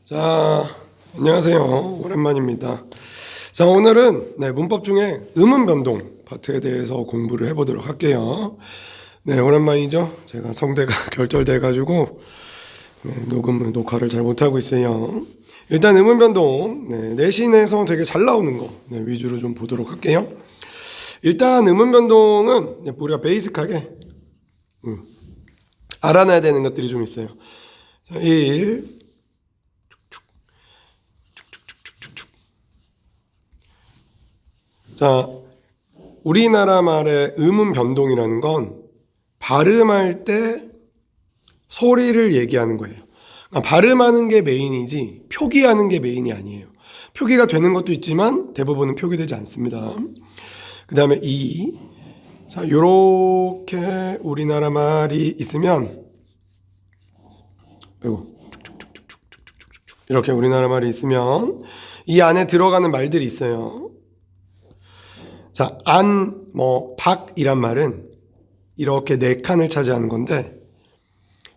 자, 안녕하세요. 오랜만입니다. 자, 오늘은 문법 중에 음운 변동 파트에 대해서 공부를 해보도록 할게요. 네, 오랜만이죠. 제가 성대가 결절돼가지고 녹화를 잘 못하고 있어요. 일단 음운 변동 내신에서 되게 잘 나오는 거 위주로 좀 보도록 할게요. 일단 음운 변동은 우리가 베이직하게 알아놔야 되는 것들이 좀 있어요. 자, 1 자, 우리나라 말의 음운 변동이라는 건 발음할 때 소리를 얘기하는 거예요. 그러니까 발음하는 게 메인이지 표기하는 게 메인이 아니에요. 표기가 되는 것도 있지만 대부분은 표기되지 않습니다. 그 다음에 자, 요렇게 우리나라 말이 있으면 이렇게 우리나라 말이 있으면 이 안에 들어가는 말들이 있어요. 자, 닭이란 말은 이렇게 4칸을 차지하는 건데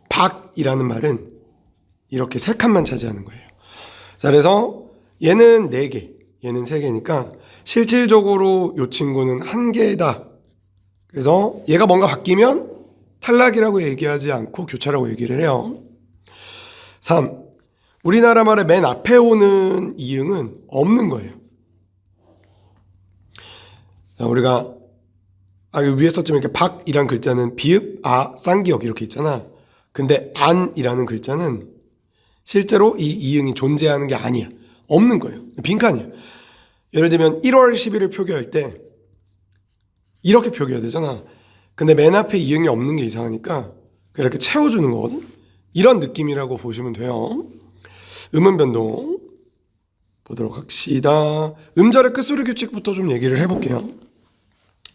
박이라는 말은 이렇게 3칸만 차지하는 거예요. 자, 그래서 얘는 4개, 얘는 3개니까 실질적으로 이 친구는 1개다. 그래서 얘가 뭔가 바뀌면 탈락이라고 얘기하지 않고 교차라고 얘기를 해요. 3. 우리나라 말의 맨 앞에 오는 이응은 없는 거예요. 자, 우리가 위에 썼지만 이렇게 박이란 글자는 비읍, 쌍기역 이렇게 있잖아. 근데 안이라는 글자는 실제로 이 이응이 존재하는 게 아니야. 없는 거예요. 빈칸이야. 예를 들면 1월 10일을 표기할 때 이렇게 표기해야 되잖아. 근데 맨 앞에 이응이 없는 게 이상하니까 이렇게 채워주는 거거든. 이런 느낌이라고 보시면 돼요. 음운 변동 보도록 합시다. 음절의 끝소리 규칙부터 좀 얘기를 해볼게요.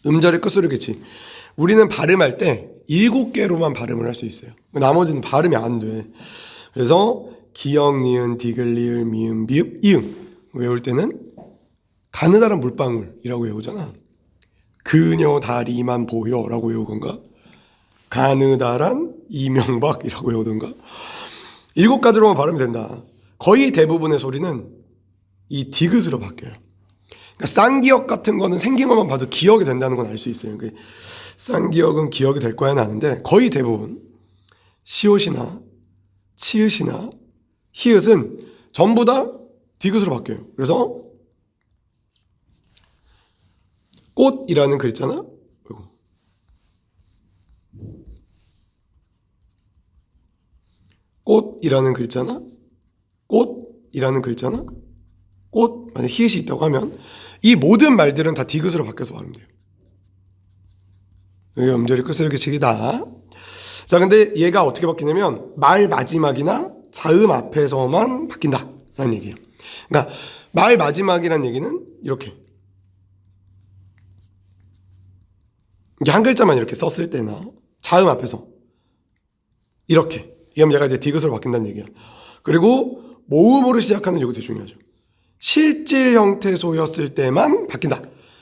음절의 끝소리 규칙. 우리는 발음할 때 7개로만 발음을 할 수 있어요. 나머지는 발음이 안 돼. 그래서 기역, 니은, 디귿, 리을, 미음, 비읍, 이응 외울 때는 가느다란 물방울이라고 외우잖아. 그녀 다리만 보여라고 외우건가? 가느다란 이명박이라고 외우던가? 7가지로만 발음이 된다. 거의 대부분의 소리는 이 디귿으로 바뀌어요. 그러니까 쌍기역 같은 거는 생긴 것만 봐도 기억이 된다는 건 알 수 있어요. 그러니까 쌍기역은 기억이 될 거야 나는데 거의 대부분 시옷이나 치읓이나 히읗은 전부 다 디귿으로 바뀌어요. 그래서 꽃이라는 글자나 꽃이라는 글자나 꽃이라는 글자나 꽃 만약 히읗이 있다고 하면 이 모든 말들은 다 디귿으로 바뀌어서 발음돼요. 이게 음절의 끝소리 규칙이다. 자, 근데 얘가 어떻게 바뀌냐면 말 마지막이나 자음 앞에서만 바뀐다 라는 얘기예요. 그러니까 말 마지막이라는 얘기는 이렇게 한 글자만 이렇게 썼을 때나 자음 앞에서 이렇게 이러면 얘가 이제 디귿으로 바뀐다는 얘기야. 그리고 모음으로 시작하는 이거 되게 중요하죠. 실질 형태소였을 때만 바뀐다.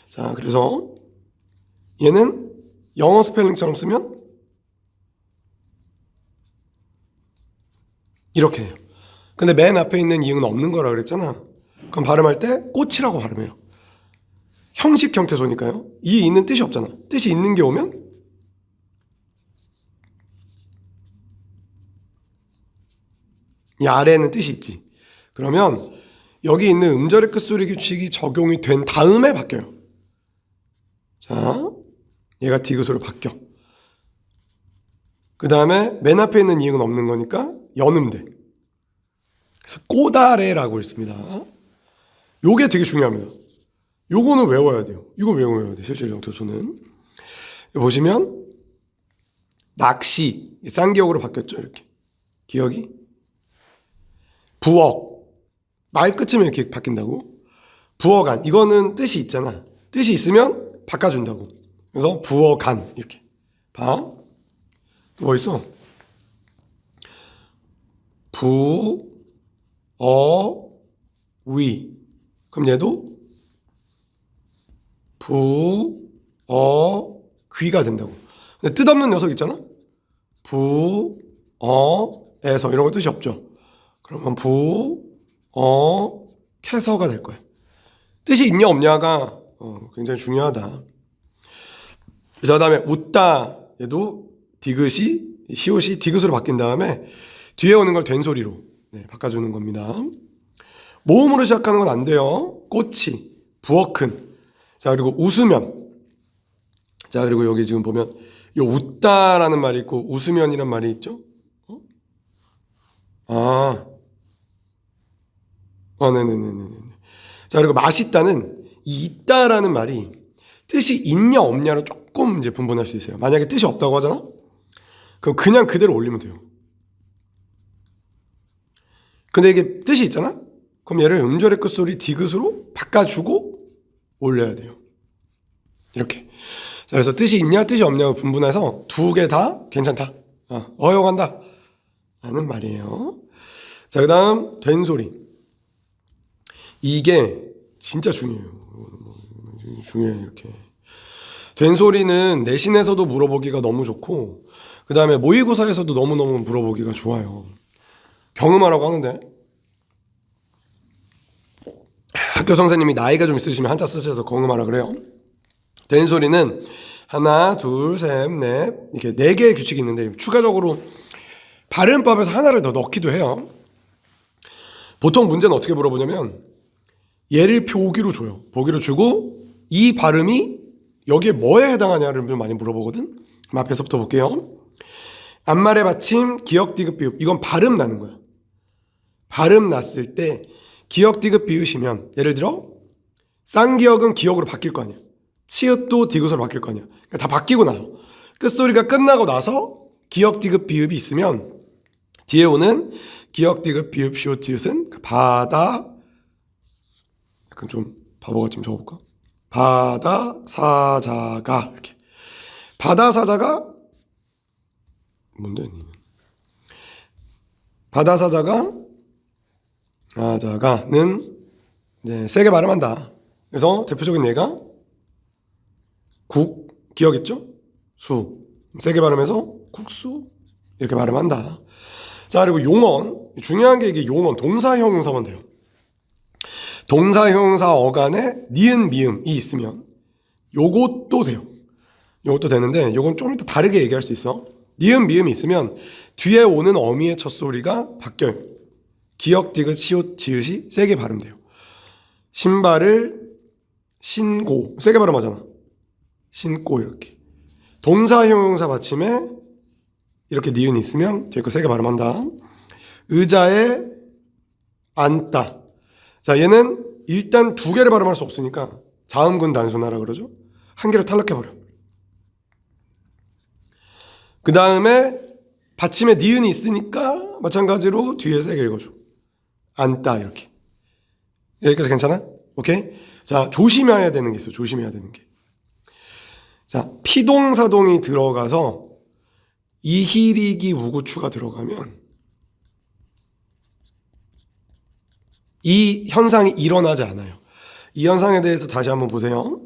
자, 그래서 얘는 영어 스펠링처럼 쓰면 이렇게 해요. 근데 맨 앞에 있는 이응은 없는 거라 그랬잖아. 그럼 발음할 때 꽃이라고 발음해요. 형식 형태소니까요. 이 있는 뜻이 없잖아. 뜻이 있는 게 오면 이 아래에는 뜻이 있지. 그러면 여기 있는 음절의 끝소리 규칙이 적용이 된 다음에 바뀌어요. 자, 얘가 디귿으로 바뀌어. 그 다음에 맨 앞에 있는 이응은 없는 거니까 연음돼. 그래서 꼬다래라고 있습니다. 요게 되게 중요합니다. 요거는 외워야 돼요. 이거 외워야 돼. 실질 형태소는. 보시면 낚시 쌍기역으로 바뀌었죠. 이렇게 기억이 부엌 말 끝이면 이렇게 바뀐다고. 부어간 이거는 뜻이 있잖아. 뜻이 있으면 바꿔준다고. 그래서 부어간 이렇게 봐. 또 뭐 있어? 부어위. 그럼 얘도 부어귀가 된다고. 근데 뜻없는 녀석 있잖아. 부어에서 이런 거 뜻이 없죠. 그러면 캐서가 될 거야. 뜻이 있냐 없냐가 굉장히 중요하다. 자, 그다음에 웃다 얘도 디귿이 시옷이 디귿으로 바뀐 다음에 뒤에 오는 걸 된소리로 바꿔주는 겁니다. 모음으로 시작하는 건 안 돼요. 꽃이, 부엌은. 자, 그리고 웃으면. 자, 그리고 여기 지금 보면 요 웃다라는 말이 있고 웃으면이란 말이 있죠. 네네네네. 자, 그리고 맛있다는 이 있다라는 말이 뜻이 있냐 없냐로 조금 이제 분분할 수 있어요. 만약에 뜻이 없다고 하잖아? 그럼 그냥 그대로 올리면 돼요. 근데 이게 뜻이 있잖아? 그럼 얘를 음절의 끝소리 디귿으로 바꿔주고 올려야 돼요. 이렇게. 자, 그래서 뜻이 있냐 뜻이 없냐고 분분해서 두 개 다 괜찮다. 어여간다 라는 말이에요. 자, 그 다음 된소리. 이게 진짜 중요해요. 중요해. 이렇게 된소리는 내신에서도 물어보기가 너무 좋고 그 다음에 모의고사에서도 너무너무 물어보기가 좋아요. 경음하라고 하는데 학교 선생님이 나이가 좀 있으시면 한자 쓰셔서 경음하라 그래요. 된소리는 하나, 둘, 셋, 넷 이렇게 4개의 규칙이 있는데 추가적으로 발음법에서 하나를 더 넣기도 해요. 보통 문제는 어떻게 물어보냐면 얘를 보기로 줘요. 보기로 주고 이 발음이 여기에 뭐에 해당하냐를 많이 물어보거든. 그럼 앞에서부터 볼게요. 앞말의 받침, 기역, 디귿, 비읍. 이건 발음 나는 거야. 발음 났을 때 기역, 디귿, 비읍이면 예를 들어 쌍기역은 기역으로 바뀔 거 아니야. 치읓도 디귿으로 바뀔 거 아니야. 그러니까 다 바뀌고 나서 끝소리가 끝나고 나서 기역, 디귿, 비읍이 있으면 뒤에 오는 기역, 디귿, 비읍, 시옷, 지읒은 바다 약간 좀 바보같이 좀 적어볼까? 바다 사자가 이렇게 바다 사자가 뭔데? 바다 사자가는 이제 세게 발음한다. 그래서 대표적인 예가 국 기억 있죠? 수 세게 발음해서 국수 이렇게 발음한다. 자, 그리고 용언 중요한 게 이게 용언 동사 형용사만 돼요. 동사 형용사 어간에 니은 미음이 있으면 요것도 돼요. 요것도 되는데 요건 좀 이따 다르게 얘기할 수 있어. 니은 미음이 있으면 뒤에 오는 어미의 첫 소리가 바뀌어요. 기역, 디귿, 시옷, 지읒이 세게 발음돼요. 신발을 신고 세게 발음하잖아. 신고 이렇게. 동사 형용사 받침에 이렇게 니은이 있으면 뒤에 거 세게 발음한다. 의자에 앉다. 자, 얘는 일단 2개를 발음할 수 없으니까 자음군 단순하라 그러죠. 1개를 탈락해버려. 그 다음에 받침에 니은이 있으니까 마찬가지로 뒤에 세게 읽어줘. 앉다 이렇게. 여기까지 괜찮아? 오케이? 자, 조심해야 되는 게 있어. 조심해야 되는 게. 자, 피동사동이 들어가서 이희리기 우구추가 들어가면 이 현상이 일어나지 않아요. 이 현상에 대해서 다시 한번 보세요.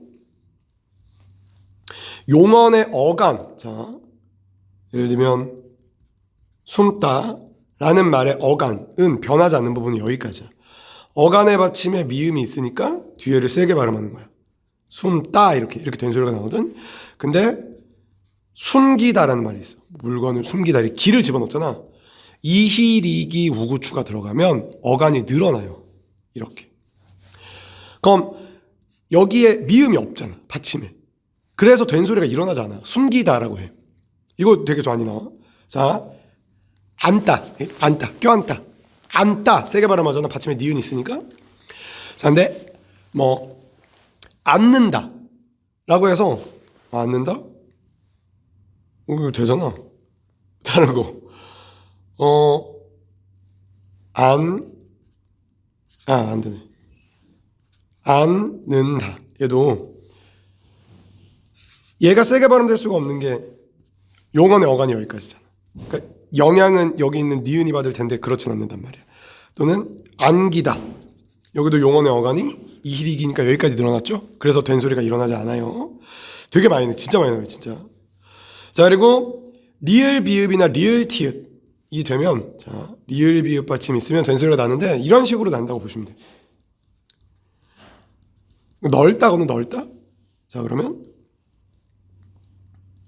용언의 어간. 자, 예를 들면 숨다 라는 말의 어간은 변하지 않는 부분은 여기까지야. 어간의 받침에 미음이 있으니까 뒤에를 세게 발음하는 거야. 숨다 이렇게 된 소리가 나거든. 근데 숨기다라는 말이 있어. 물건을 숨기다. 기를 집어넣잖아. 이희리기 우구추가 들어가면 어간이 늘어나요. 이렇게. 그럼 여기에 미음이 없잖아. 받침에. 그래서 된 소리가 일어나지 않아. 숨기다라고 해. 이거 되게 많이 나와. 자, 앉다. 껴앉다. 앉다. 세게 발음하잖아. 받침에 니은 있으니까. 자, 근데 앉는다 라고 해서 앉는다? 이거 되잖아. 다른 거. 안 되네. 앉는다. 얘도 얘가 세게 발음될 수가 없는 게 용언의 어간이 여기까지잖아. 그러니까 영향은 여기 있는 니은이 받을 텐데 그렇진 않는단 말이야. 또는 안기다. 여기도 용언의 어간이 이희리기니까 여기까지 늘어났죠. 그래서 된 소리가 일어나지 않아요. 되게 많이 나 진짜 많이 나요. 진짜. 자, 그리고 리을 비읍이나 리을 티읕 되면, 자, 리을 비읍 받침이 있으면 된소리가 나는데 이런 식으로 난다고 보시면 돼요. 넓다고는 넓다? 자, 그러면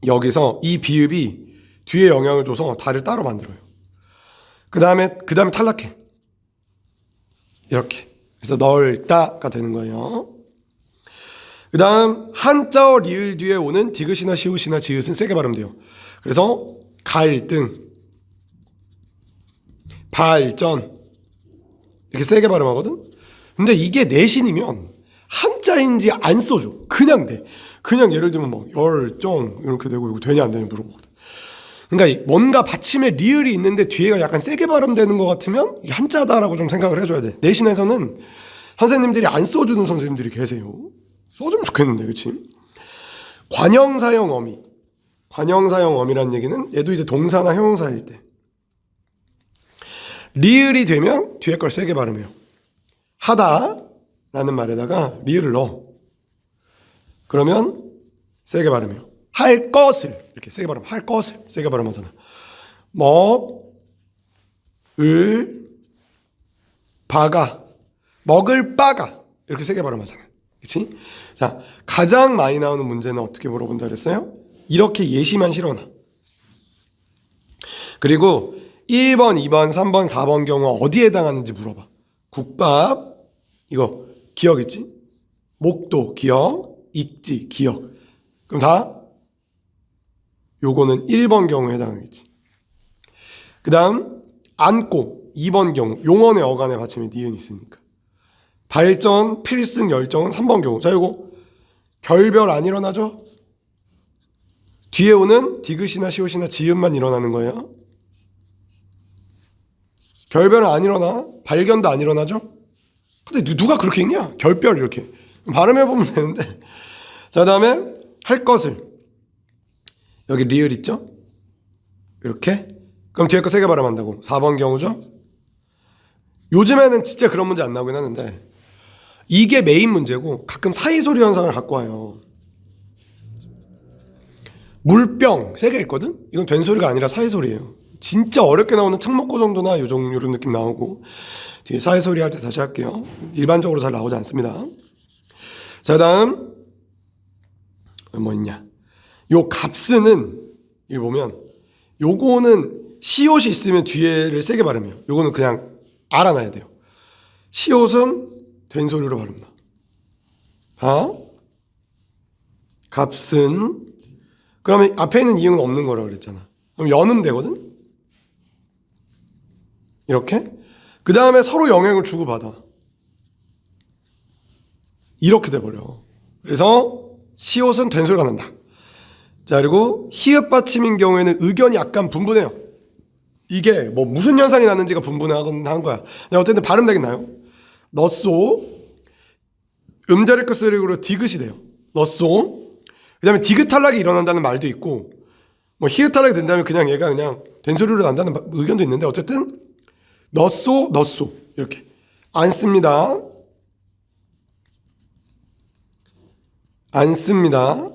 여기서 이 비읍이 뒤에 영향을 줘서 다를 따로 만들어요. 그 다음에 탈락해. 이렇게. 그래서 넓다가 되는 거예요. 그 다음 한자어 리을 뒤에 오는 디귿이나 시옷이나 지읒은 세게 발음돼요. 그래서 갈등, 발전 이렇게 세게 발음하거든. 근데 이게 내신이면 한자인지 안 써줘. 그냥 돼. 그냥 예를 들면 뭐 열정 이렇게 되고 이거 되냐 안 되냐 물어보거든. 그러니까 뭔가 받침에 리을이 있는데 뒤에가 약간 세게 발음되는 것 같으면 이게 한자다라고 좀 생각을 해줘야 돼. 내신에서는 선생님들이 안 써주는 선생님들이 계세요. 써주면 좋겠는데, 그치? 관형사형 어미. 관형사형 어미라는 얘기는 얘도 이제 동사나 형용사일 때 리을이 되면 뒤에 걸 세게 발음해요. 하다 라는 말에다가 리을을 넣어. 그러면 세게 발음해요. 할 것을 이렇게 세게 발음. 할 것을 세게 발음하잖아. 먹을 바가 이렇게 세게 발음하잖아. 그치? 자, 가장 많이 나오는 문제는 어떻게 물어본다 그랬어요? 이렇게 예시만 실어놔. 그리고 1번, 2번, 3번, 4번 경우 어디에 해당하는지 물어봐. 국밥, 이거 기억 있지? 목도 기억, 있지 기억. 그럼 다 요거는 1번 경우에 해당하겠지. 그 다음 안고 2번 경우 용언의 어간의 받침이 니은 있으니까. 발전, 필승, 열정은 3번 경우. 자, 요거 결별 안 일어나죠? 뒤에 오는 디귿이나 시옷이나 지읒만 일어나는 거예요. 결별은 안 일어나. 발견도 안 일어나죠? 근데 누가 그렇게 읽냐? 결별 이렇게. 발음해보면 되는데. 자, 그 다음에 할 것을. 여기 리을 있죠? 이렇게. 그럼 뒤에 거 세게 발음한다고. 4번 경우죠? 요즘에는 진짜 그런 문제 안 나오긴 하는데 이게 메인 문제고 가끔 사이소리 현상을 갖고 와요. 물병 세게 읽거든? 이건 된 소리가 아니라 사이소리예요. 진짜 어렵게 나오는 특목고 정도나 이런 느낌 나오고 뒤에 사이소리 할 때 다시 할게요. 일반적으로 잘 나오지 않습니다. 자, 다음 뭐 있냐? 요 값은 여기 보면 요거는 시옷이 있으면 뒤에를 세게 발음해요. 요거는 그냥 알아놔야 돼요. 시옷은 된 소리로 발음나. 값은 그러면 앞에 있는 이응은 없는 거라고 그랬잖아. 그럼 연음 되거든? 이렇게. 그 다음에 서로 영향을 주고받아. 이렇게 돼버려. 그래서 시옷은 된 소리가 난다. 자, 그리고 히읗 받침인 경우에는 의견이 약간 분분해요. 이게 뭐 무슨 현상이 나는지가 분분하건 한 거야. 어쨌든 발음되긴 나요. 너쏘 음자리 끝소리로 디귿이 돼요. 너쏘. 그 다음에 디귿 탈락이 일어난다는 말도 있고 뭐 히읗 탈락이 된다면 그냥 얘가 그냥 된 소리로 난다는 의견도 있는데 어쨌든 너쏘 이렇게 안 씁니다. 안 씁니다.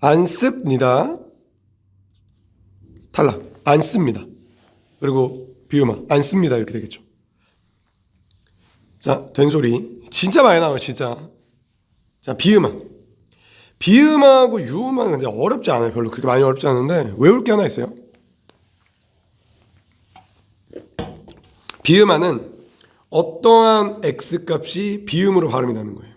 안 씁니다. 탈락. 안 씁니다. 그리고 비음화 안 씁니다. 이렇게 되겠죠. 자, 된 소리 진짜 많이 나와요. 진짜. 자, 비음화. 비음화하고 유음화는 근데 어렵지 않아요. 별로 그렇게 많이 어렵지 않은데 외울 게 하나 있어요. 비음화는 어떠한 x값이 비음으로 발음이 나는 거예요.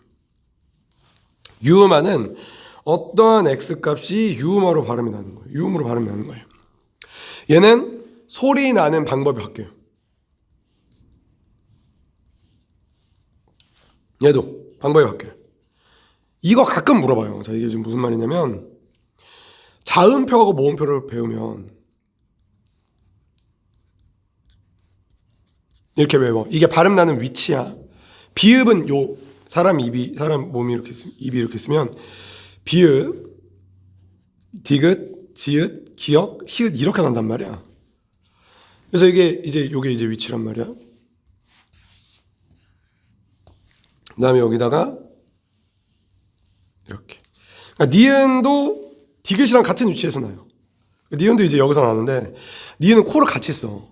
유음화는 어떠한 x값이 유음화로 발음이 나는 거예요. 유음으로 발음이 나는 거예요. 얘는 소리 나는 방법이 바뀌어요. 얘도 방법이 바뀌어요. 이거 가끔 물어봐요. 자, 이게 지금 무슨 말이냐면 자음표하고 모음표를 배우면 이렇게 외워. 이게 발음 나는 위치야. 비읍은 요 사람 몸이 이렇게 입이 이렇게 있으면 비읍, 디귿, 지읒, 기역, 히읗 이렇게 난단 말이야. 그래서 요게 이제 위치란 말이야. 그다음에 여기다가 이렇게. 그러니까 니은도 디귿이랑 같은 위치에서 나요. 니은도 이제 여기서 나오는데 니은은 코를 같이 써.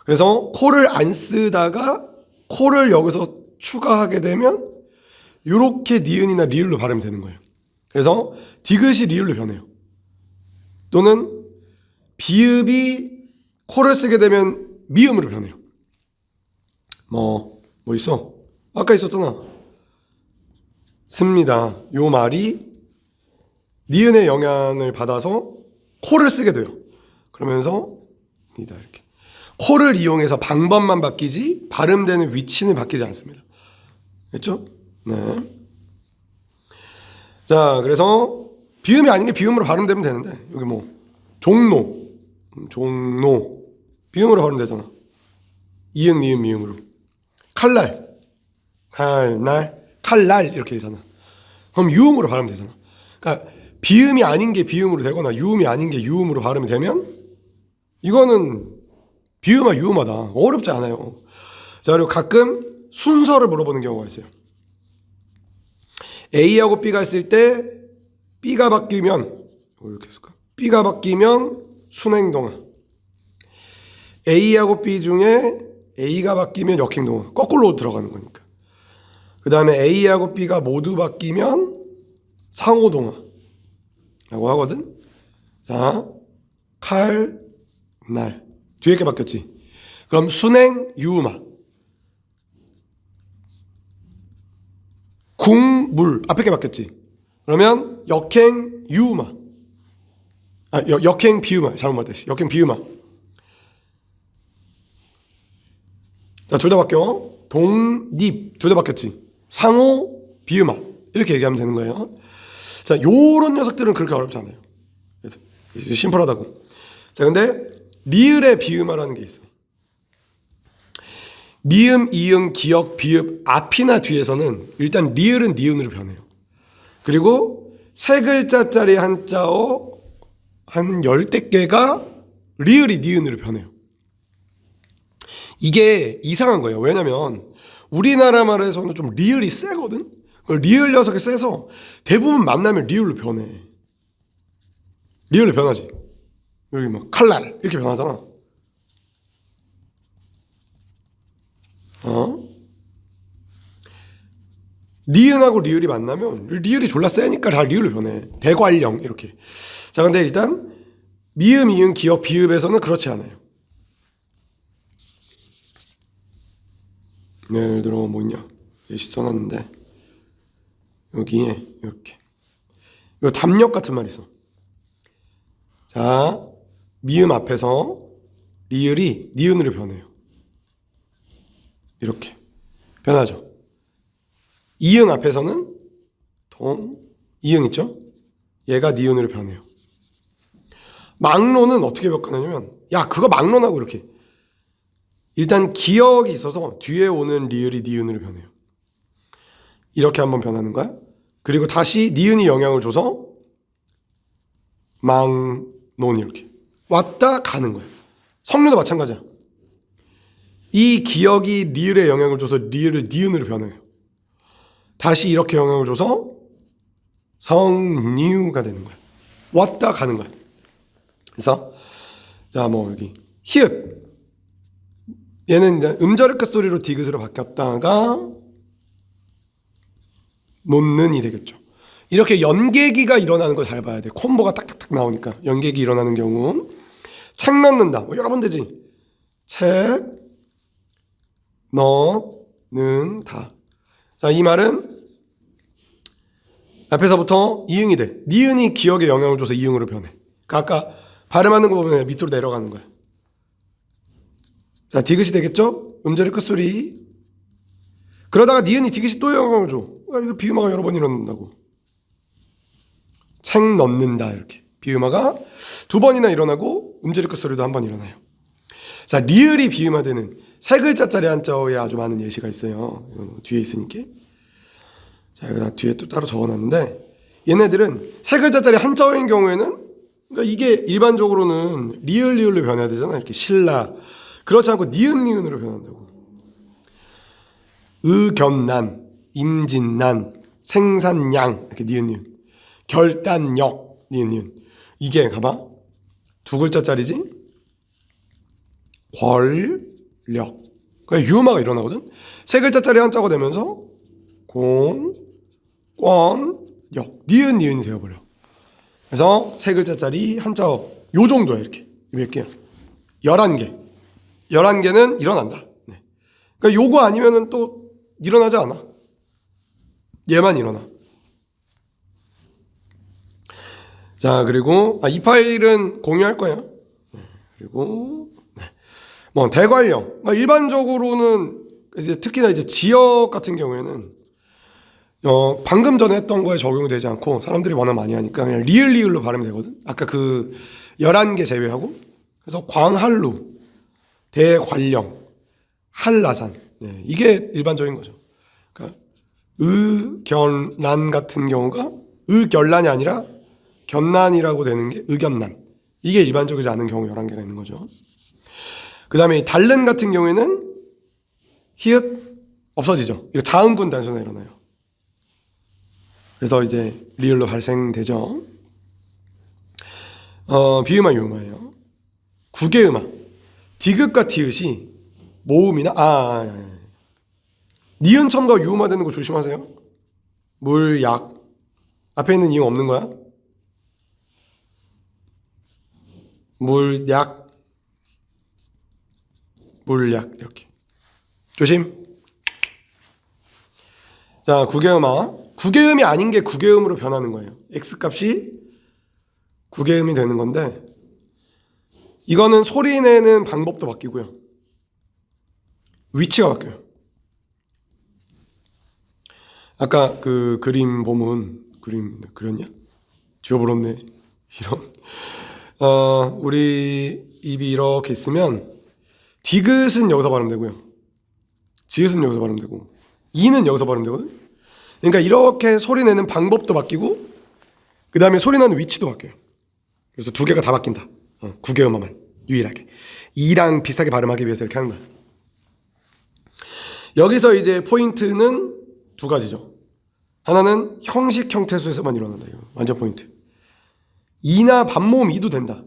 그래서 코를 안 쓰다가 코를 여기서 추가하게 되면 이렇게 니은이나 리을로 발음이 되는 거예요. 그래서 디귿이 리을로 변해요. 또는 비읍이 코를 쓰게 되면 미음으로 변해요. 뭐 있어? 아까 있었잖아. 습니다. 요 말이 니은의 영향을 받아서 코를 쓰게 돼요. 그러면서 니다 이렇게. 코를 이용해서 방법만 바뀌지 발음되는 위치는 바뀌지 않습니다. 됐죠? 네. 자, 그래서 비음이 아닌 게 비음으로 발음되면 되는데 여기 뭐 종로 비음으로 발음되잖아. 이응 니은 미음으로. 칼날 이렇게 되잖아. 그럼 유음으로 발음되잖아. 그러니까 비음이 아닌 게 비음으로 되거나 유음이 아닌 게 유음으로 발음이 되면 이거는 비음아 유음하다. 어렵지 않아요. 자, 그리고 가끔 순서를 물어보는 경우가 있어요. A하고 B가 있을 때 B가 바뀌면 이렇게 했을까? B가 바뀌면 순행동화. A하고 B 중에 A가 바뀌면 역행동화. 거꾸로 들어가는 거니까. 그 다음에 A하고 B가 모두 바뀌면 상호동화 라고 하거든. 자, 칼, 날 뒤에 게 바뀌었지. 그럼 순행, 유음화. 궁물 앞에 게 바뀌었지. 그러면 역행, 유음화. 역행, 비음화. 잘못 말했다. 역행, 비음화. 자, 둘 다 바뀌어. 독립 둘 다 바뀌었지. 상호, 비음화. 이렇게 얘기하면 되는 거예요. 자, 요런 녀석들은 그렇게 어렵지 않아요. 심플하다고. 자, 근데 리을의 비음화라는 게 있어. 미음, 이응, 기역, 비읍 앞이나 뒤에서는 일단 리을은 니은으로 변해요. 그리고 세 글자짜리 한자어 한 10대 개가 리을이 니은으로 변해요. 이게 이상한 거예요. 왜냐면 우리나라 말에서는 좀 리을이 세거든. 리을 녀석이 세서 대부분 만나면 리을로 변해. 리을로 변하지. 여기 막 칼날 이렇게 변하잖아. 리은하고 리을이 만나면 리을이 졸라 세니까 다 리을로 변해. 대관령 이렇게. 자, 근데 일단 미음, 이응, 기역, 비읍에서는 그렇지 않아요. 네, 예를 들어 뭐 있냐. 예시 써놨는데 여기에 이렇게 이거 담력 같은 말이 있어. 자, 미음 앞에서 리을이 니은으로 변해요. 이렇게 변하죠. 이응 앞에서는 이응 있죠? 얘가 니은으로 변해요. 막론은 어떻게 바뀌냐면 야, 그거 막론하고 이렇게 일단 기역이 있어서 뒤에 오는 리을이 니은으로 변해요. 이렇게 한번 변하는 거야. 그리고 다시 니은이 영향을 줘서 망논 이렇게 왔다 가는 거예요. 성류도 마찬가지야. 이 기역이 리을에 영향을 줘서 리을을 니은으로 변해요. 다시 이렇게 영향을 줘서 성류가 되는 거야. 왔다 가는 거야. 그래서 자, 뭐 여기 히읗 얘는 이제 음절의 끝소리로 디귿으로 바뀌었다가 논는이 되겠죠. 이렇게 연계기가 일어나는 걸 잘 봐야 돼. 콤보가 딱딱딱 나오니까 연계기 일어나는 경우 책 넣는다. 뭐 여러 번 되지. 책 넣는다. 자, 이 말은 앞에서부터 이응이 돼. 니은이 기역에 영향을 줘서 이응으로 변해. 그러니까 아까 발음하는 거 보면 밑으로 내려가는 거야. 자, 디귿이 되겠죠? 음절의 끝소리. 그러다가 니은이 디귿이 또 영향을 줘. 이거 비음화가 여러 번 일어난다고. 책 넣는다 이렇게. 비음화가 두 번이나 일어나고 음절의 끝소리도 한 번 일어나요. 자, 리을이 비음화되는 세 글자짜리 한자어에 아주 많은 예시가 있어요. 이건 뒤에 있으니까. 자, 이거 다 뒤에 또 따로 적어놨는데 얘네들은 세 글자짜리 한자어인 경우에는 그러니까 이게 일반적으로는 리을로 변해야 되잖아. 이렇게 신라. 그렇지 않고 니은으로 변한다고. 의견난, 임진난, 생산양 이렇게 니은. 결단역 니은. 이게 가봐. 두 글자짜리지? 권력. 그러니까 유음화가 일어나거든. 세 글자짜리 한자가 되면서 공, 권, 역. 니은 니은이 되어버려. 그래서 세 글자짜리 한자어 요 정도야. 이렇게 몇 개야? 11개. 11개는 일어난다. 네. 그러니까 요거 아니면은 또 일어나지 않아. 얘만 일어나. 자, 그리고 이 파일은 공유할 거예요. 네. 그리고 뭐 대관령. 일반적으로는 이제 특히나 이제 지역 같은 경우에는 방금 전에 했던 거에 적용이 되지 않고 사람들이 워낙 많이 하니까 그냥 리을로 발음이 되거든. 아까 그 11개 제외하고. 그래서 광한루, 대관령, 한라산. 네, 이게 일반적인 거죠. 그러니까 의견란 같은 경우가 의견란이 아니라 견란이라고 되는 게 의견란. 이게 일반적이지 않은 경우 11개가 있는 거죠. 그 다음에 달른 같은 경우에는 히읗 없어지죠. 이거 자음군 단수나 일어나요. 그래서 이제 리을로 발생되죠. 비음화 유음화예요. 구개음화. 디귿과 티읕이 모음이나 니은 첨가 유음화 되는 거 조심하세요. 물, 약. 앞에 있는 이응 없는 거야? 물, 약, 이렇게. 조심. 자, 구개음화. 구개음이 아닌 게 구개음으로 변하는 거예요. X값이 구개음이 되는 건데 이거는 소리 내는 방법도 바뀌고요. 위치가 바뀌어요. 아까 그 그림 보면 그림 그렸냐? 지워버렸네. 이런. 우리 입이 이렇게 있으면 디귿은 여기서 발음되고요. 지읒은 여기서 발음되고 이는 여기서 발음되거든. 그러니까 이렇게 소리 내는 방법도 바뀌고 그 다음에 소리 나는 위치도 바뀌어요. 그래서 두 개가 다 바뀐다. 구개음화만 유일하게 이랑 비슷하게 발음하기 위해서 이렇게 하는 거야. 여기서 이제 포인트는 두 가지죠. 하나는 형식 형태수에서만 일어난다. 이거 완전 포인트. 이나 반모음 이도 된다.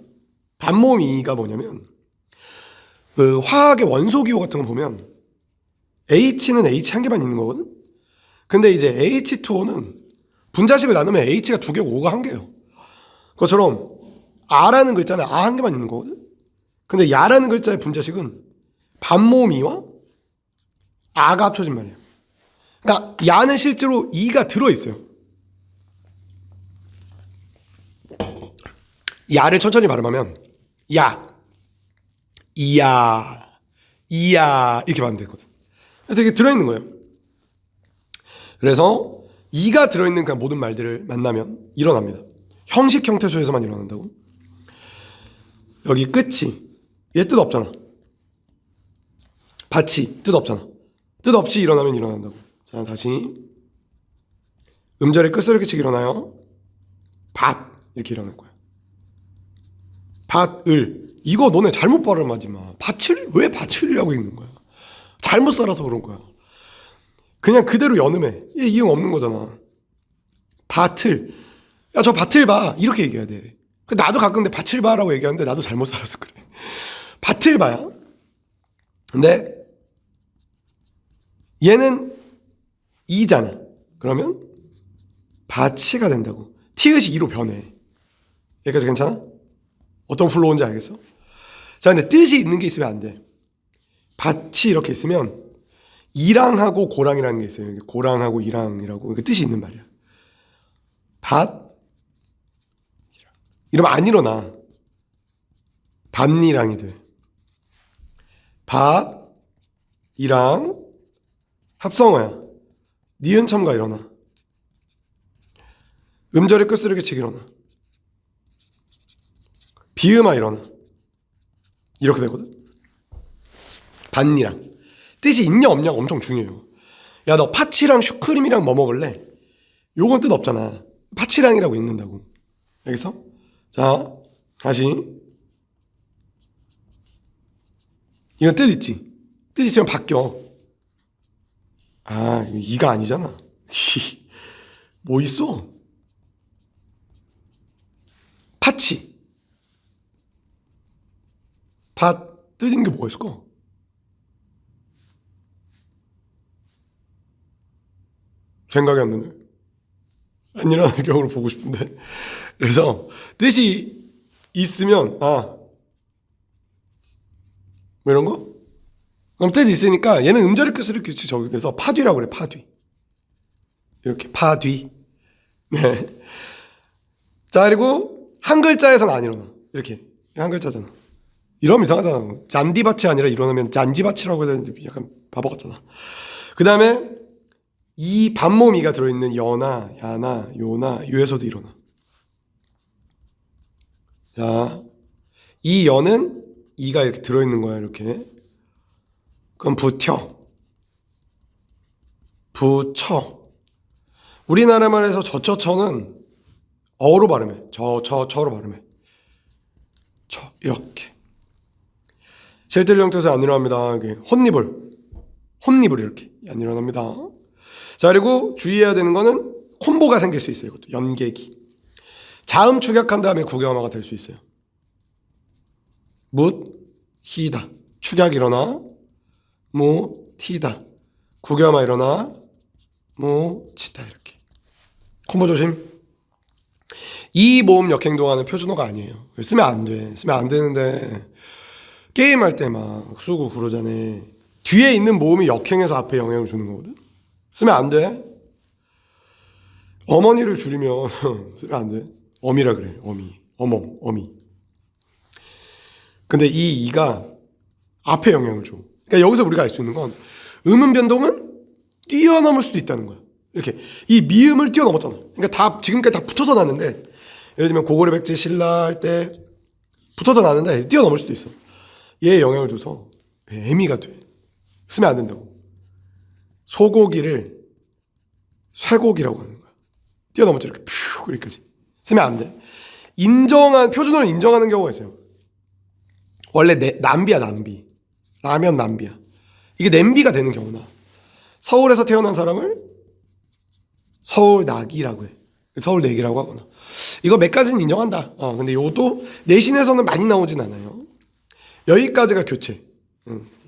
반모음 이가 뭐냐면 그 화학의 원소기호 같은 거 보면 H는 H 한 개만 있는 거거든. 근데 이제 H2O는 분자식을 나누면 H가 두 개고 O가 한 개예요. 그것처럼 R라는 글자는 A 한 개만 있는 거거든. 근데 야라는 글자의 분자식은 반모음 이와 A가 합쳐진 말이에요. 그러니까 야는 실제로 E가 들어있어요. 야를 천천히 발음하면 야, 이야, 이야 이렇게 발음되거든. 그래서 이게 들어있는 거예요. 그래서 이가 들어있는 그냥 모든 말들을 만나면 일어납니다. 형식 형태소에서만 일어난다고. 여기 끝이 얘 뜻 없잖아. 밭이 뜻 없잖아. 뜻 없이 일어나면 일어난다고. 자, 다시 음절의 끝소리 끝이 일어나요. 밭 이렇게 일어날 거야. 밭을. 이거 너네 잘못 발음하지 마. 밭을 왜 밭을이라고 읽는 거야? 잘못 살아서 그런 거야. 그냥 그대로 연음해. 얘 이응 없는 거잖아. 밭을. 야, 저 밭을 봐. 이렇게 얘기해야 돼. 나도 가끔 근데 밭을 봐라고 얘기하는데 나도 잘못 살아서 그래. 밭을 봐야. 근데 얘는 이잖아. 그러면 밭이가 된다고. 티읕이 이로 변해. 여기까지 괜찮아? 어떤 플로우인지 알겠어? 자, 근데 뜻이 있는 게 있으면 안 돼. 밭이 이렇게 있으면 이랑하고 고랑이라는 게 있어요. 고랑하고 이랑이라고. 뜻이 있는 말이야. 밭, 이러면 안 일어나. 밭이랑이 돼. 밭, 이랑, 합성어야. 니은 첨가 일어나. 음절의 끝쓰르기치기 일어나. 비음화 일어나. 이렇게 되거든. 밭이랑. 뜻이 있냐 없냐가 엄청 중요해요. 야, 너 파치랑 슈크림이랑 뭐 먹을래? 요건 뜻 없잖아. 파치랑이라고 읽는다고. 알겠어? 자, 다시. 이건 뜻 있지? 뜻 있으면 바뀌어. 이가 아니잖아. 뭐 있어? 파치. 뜨는 게 뭐가 있을까? 생각이 안 나네. 안 일어나는 경우를 보고 싶은데. 그래서 뜻이 있으면 뭐 이런 거? 그럼 뜻이 있으니까 얘는 음절의 끝으로 규칙 적용돼서 파뒤라고 그래. 파뒤. 이렇게 파뒤. 네. 자, 그리고 한 글자에서는 안 일어나. 이렇게 한 글자잖아. 이러면 이상하잖아. 잔디밭이 아니라 일어나면 잔지밭이라고 해야 되는데 약간 바보 같잖아. 그 다음에 이 반모미가 들어있는 여나 야나 요나 유에서도 일어나. 자, 이 여는 이가 이렇게 들어있는 거야. 이렇게. 그럼 부처. 우리나라 말에서 저처처는 어로 발음해. 저로 발음해. 이렇게. 실질 형태에서 안 일어납니다. 혼입을 이렇게 안 일어납니다. 자, 그리고 주의해야 되는 거는 콤보가 생길 수 있어요. 이것도 연계기. 자음 축약한 다음에 구경화가 될 수 있어요. 히다. 축약 일어나. 티다. 구경화 일어나. 치다. 이렇게. 콤보 조심. 이 모음 역행동화는 표준어가 아니에요. 쓰면 안 돼. 쓰면 안 되는데 게임할 때 막 쓰고 그러잖아. 뒤에 있는 모음이 역행해서 앞에 영향을 주는 거거든. 쓰면 안 돼. 어머니를 줄이면 쓰면 안 돼. 어미라 그래. 어미. 근데 이 이가 앞에 영향을 줘. 그러니까 여기서 우리가 알 수 있는 건 음음 변동은 뛰어넘을 수도 있다는 거야. 이렇게 이 미음을 뛰어넘었잖아. 그러니까 다 지금까지 다 붙어서 났는데, 예를 들면 고구려 백제 신라 할 때 붙어서 났는데 뛰어넘을 수도 있어. 얘에 영향을 줘서 애미가 돼. 쓰면 안 된다고. 소고기를 쇠고기라고 하는 거야. 뛰어넘었죠. 이렇게 퓨 여기까지. 쓰면 안 돼. 표준어를 인정하는 경우가 있어요. 원래 남비야. 라면 남비야. 이게 냄비가 되는 경우나 서울에서 태어난 사람을 서울나기라고 해. 서울내기라고 하거나. 이거 몇 가지는 인정한다. 근데 요도 내신에서는 많이 나오진 않아요. 여기까지가 교체.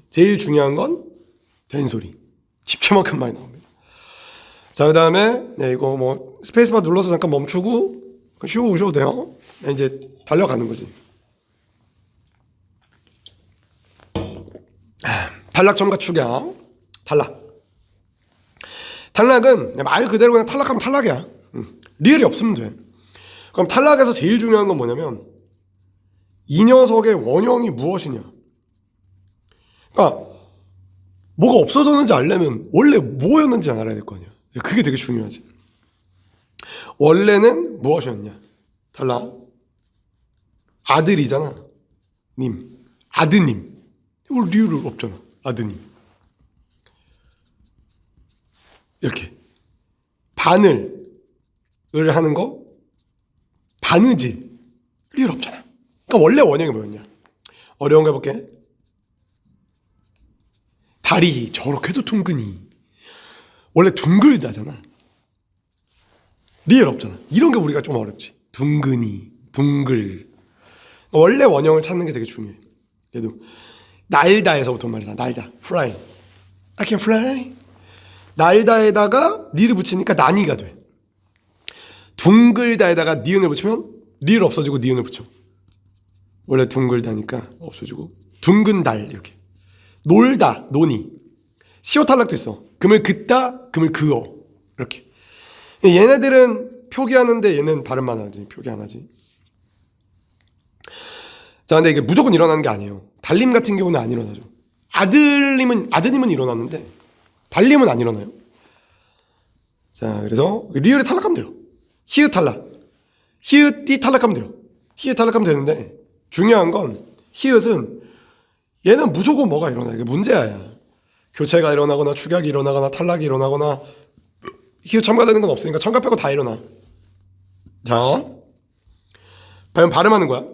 제일 중요한 건 된소리. 집체만큼 많이 나옵니다. 자, 그 다음에 이거 스페이스바 눌러서 잠깐 멈추고 쉬고 오셔도 돼요. 이제 달려가는 거지. 탈락 첨가 축약. 탈락은 말 그대로 그냥 탈락하면 탈락이야. 리을이 없으면 돼. 그럼 탈락에서 제일 중요한 건 뭐냐면 이 녀석의 원형이 무엇이냐. 그러니까 뭐가 없어졌는지 알려면 원래 뭐였는지 알아야 될 거 아니야. 그게 되게 중요하지. 원래는 무엇이었냐. 탈락. 아들이잖아. 아드님. 이거 리을은 없잖아. 아드님. 이렇게 바늘을 하는 거 바느질. 리을 없잖아. 그러니까 원래 원형이 뭐였냐. 어려운 거 해볼게. 다리 저렇게도 둥근히. 원래 둥글다잖아. 리을 없잖아. 이런 게 우리가 좀 어렵지. 둥근히, 둥글. 원래 원형을 찾는 게 되게 중요해. 얘도 날다에서부터 말이다. 날다. fly. I can fly. 날다에다가 니를 붙이니까 난이가 돼. 둥글다에다가 니은을 붙이면 리을 없어지고 니은을 붙여. 원래 둥글다니까 없어지고 둥근 달 이렇게. 놀다, 논이. 시오 탈락도 있어. 금을 긋다, 금을 그어. 이렇게. 얘네들은 표기하는데 얘는 발음만 하지. 표기 안 하지. 자, 근데 이게 무조건 일어나는 게 아니에요. 달림 같은 경우는 안 일어나죠. 아드님은 일어났는데 달림은 안 일어나요. 자, 그래서 리을에 탈락하면 돼요. 히읗 탈락. 히읗이 탈락하면 돼요. 히읗 탈락하면 되는데 중요한 건 히읗은 얘는 무조건 뭐가 일어나. 이게 문제야. 교체가 일어나거나 축약이 일어나거나 탈락이 일어나거나 히읗 첨가되는 건 없으니까 첨가 빼고 다 일어나. 자, 과연 발음하는 거야.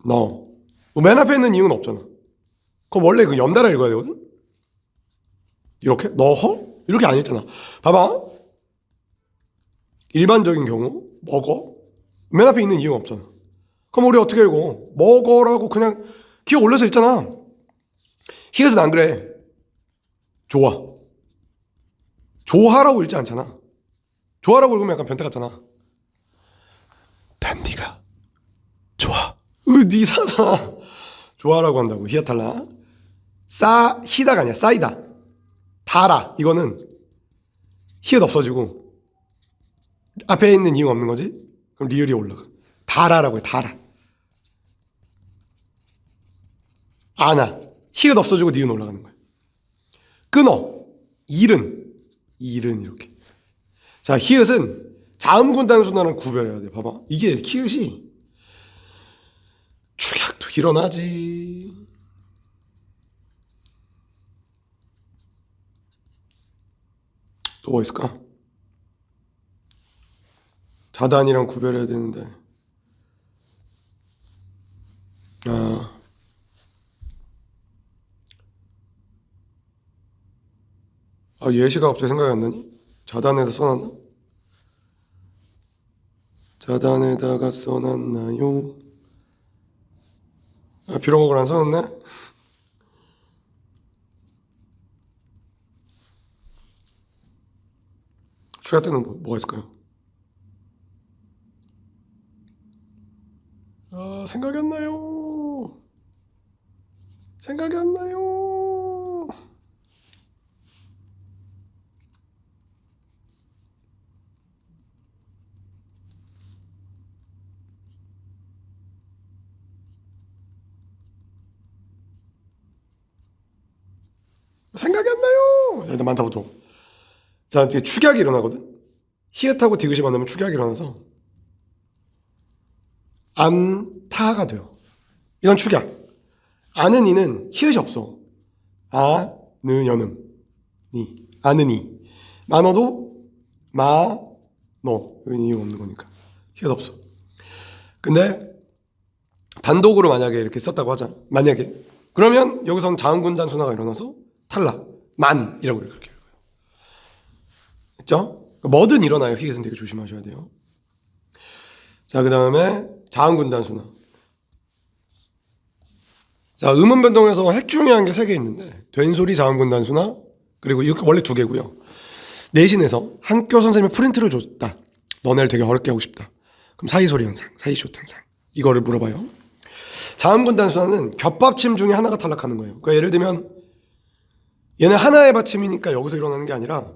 너. 맨 앞에 있는 이응은 없잖아. 그럼 원래 그 연달아 읽어야 되거든. 이렇게 너허? 이렇게 안 읽잖아. 봐봐. 일반적인 경우 먹어. 맨 앞에 있는 이응 없잖아. 그럼 우리 어떻게 읽어? 먹어라고 그냥 기어 올려서 읽잖아. 히읗은 안 그래. 좋아. 좋아라고 읽지 않잖아. 좋아라고 읽으면 약간 변태 같잖아. 단디가 좋아. 이상하잖아. 좋아라고 한다고. 히읗 달라. 히다가 아니야. 싸이다. 다라. 이거는 히읗 없어지고 앞에 있는 이응 없는 거지? 그럼 리을이 올라가. 다라라고 해. 다라. 아나. 히읗 없어지고 니은 올라가는 거야. 끊어. 일은 이렇게. 자, 히읗은 자음군 단순화랑 구별해야 돼. 봐봐. 이게 히읗이 축약도 일어나지. 또 뭐 있을까? 자단이랑 구별해야 되는데. 예시가 갑자기 생각이 안 나니? 자단에다 써놨나? 자단에다가 써놨나요? 비로곡을 안 써놨네? 추가 때는 뭐가 있을까요? 생각이 안 나요. 생각이 안 나요. 생각이 안 나요. 일단 많다 보통. 자, 뒤에 축약이 일어나거든. 히읗하고 디귿이 만나면 축약이 일어나서 안타가 돼요. 이건 축약. 아는 이는 히읗이 없어. 느 연음 니 아는 이. 만어도 너 이유 없는 거니까 히읗 없어. 근데 단독으로 만약에 이렇게 썼다고 하자. 만약에 그러면 여기서는 자음군 단순화가 일어나서 탈락. 만이라고 이렇게 읽어요. 됐죠? 뭐든 일어나요. 히읗은 되게 조심하셔야 돼요. 자, 그 다음에 자음군 단순화. 자, 음운 변동에서 핵 중요한 게 3개 있는데 된소리 자음군 단순화 그리고 이거 원래 2개고요. 내신에서 한교 선생님이 프린트를 줬다. 너네를 되게 어렵게 하고 싶다. 그럼 사이소리 현상, 사이쇼트 현상 이거를 물어봐요. 자음군 단순화는 겹받침 중에 하나가 탈락하는 거예요. 그러니까 예를 들면 얘는 하나의 받침이니까 여기서 일어나는 게 아니라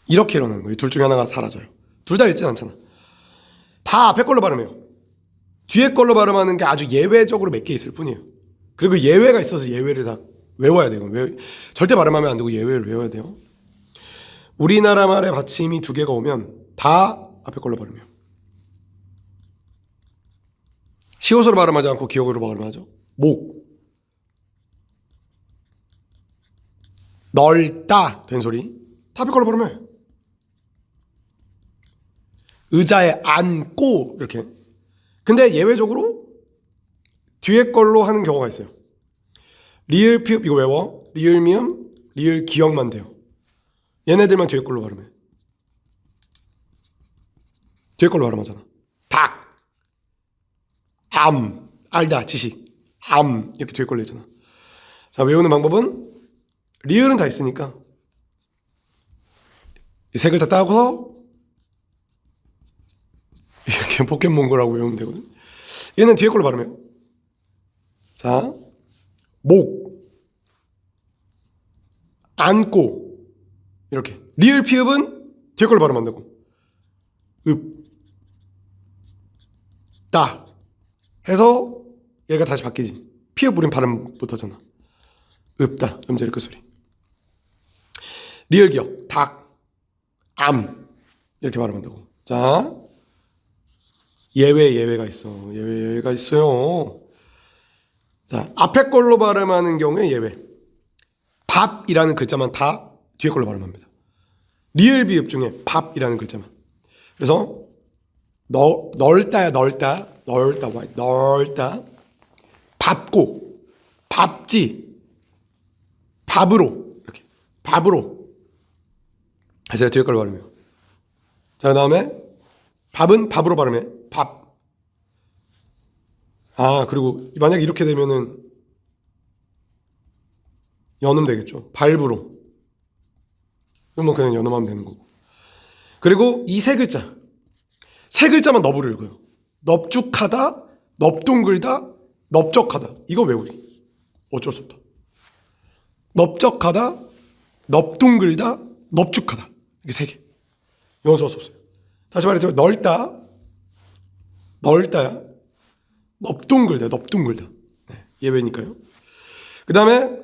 이렇게 일어나는 거예요. 둘 중에 하나가 사라져요. 둘 다 읽진 않잖아. 다 앞에 걸로 발음해요. 뒤에 걸로 발음하는 게 아주 예외적으로 몇 개 있을 뿐이에요. 그리고 예외가 있어서 예외를 다 외워야 돼요. 절대 발음하면 안 되고 예외를 외워야 돼요. 우리나라 말의 받침이 2개가 오면 다 앞에 걸로 발음해요. 시옷으로 발음하지 않고 기억으로 발음하죠. 목. 넓다 된 소리 다 앞에 걸로 발음해. 의자에 앉고 이렇게. 근데 예외적으로 뒤에 걸로 하는 경우가 있어요. 리을 피읍 이거 외워. 리을 미음 리을 기억만 돼요. 얘네들만 뒤에 걸로 발음해. 뒤에 걸로 발음하잖아. 닭, 암, 알다, 지식, 암 이렇게 뒤에 걸로 있잖아. 자, 외우는 방법은 리을은 다 있으니까 이 세 글자 따고서 이렇게 포켓몬고라고 외우면 되거든. 얘는 뒤에 걸로 발음해요. 자, 목, 안고 이렇게. 리을 피읍은 뒤에 걸로 발음한다고. 읍, 따 해서 얘가 다시 바뀌지. 피읍 우린 발음 못하잖아. 읍다 음절 그 소리. 리을 기억 닭, 암 이렇게 발음한다고. 자, 예외가 있어. 예외가 있어요. 자, 앞에 걸로 발음하는 경우에 예외. 밥이라는 글자만 다 뒤에 걸로 발음합니다. 리을 비읍 중에 밥이라는 글자만. 그래서 넓다야 넓다 밥고 밥지 밥으로 이렇게 밥으로 제가 뒤에 걸로 발음해요. 자, 그 다음에 밥은 밥으로 발음해. 밥 아, 그리고 만약에 이렇게 되면은 연음 되겠죠. 발부로. 그러면 그냥 연음하면 되는 거고. 그리고 이 세 글자. 세 글자만 너브를 읽어요. 넙죽하다, 넙둥글다, 넓적하다. 이거 외우기. 어쩔 수 없다. 넓적하다, 넙둥글다, 넙죽하다. 이게 세 개. 이건 어쩔 수 없어요. 다시 말해서 넓다, 넓다야. 넙둥글다, 넙둥글다. 네, 예외니까요. 그 다음에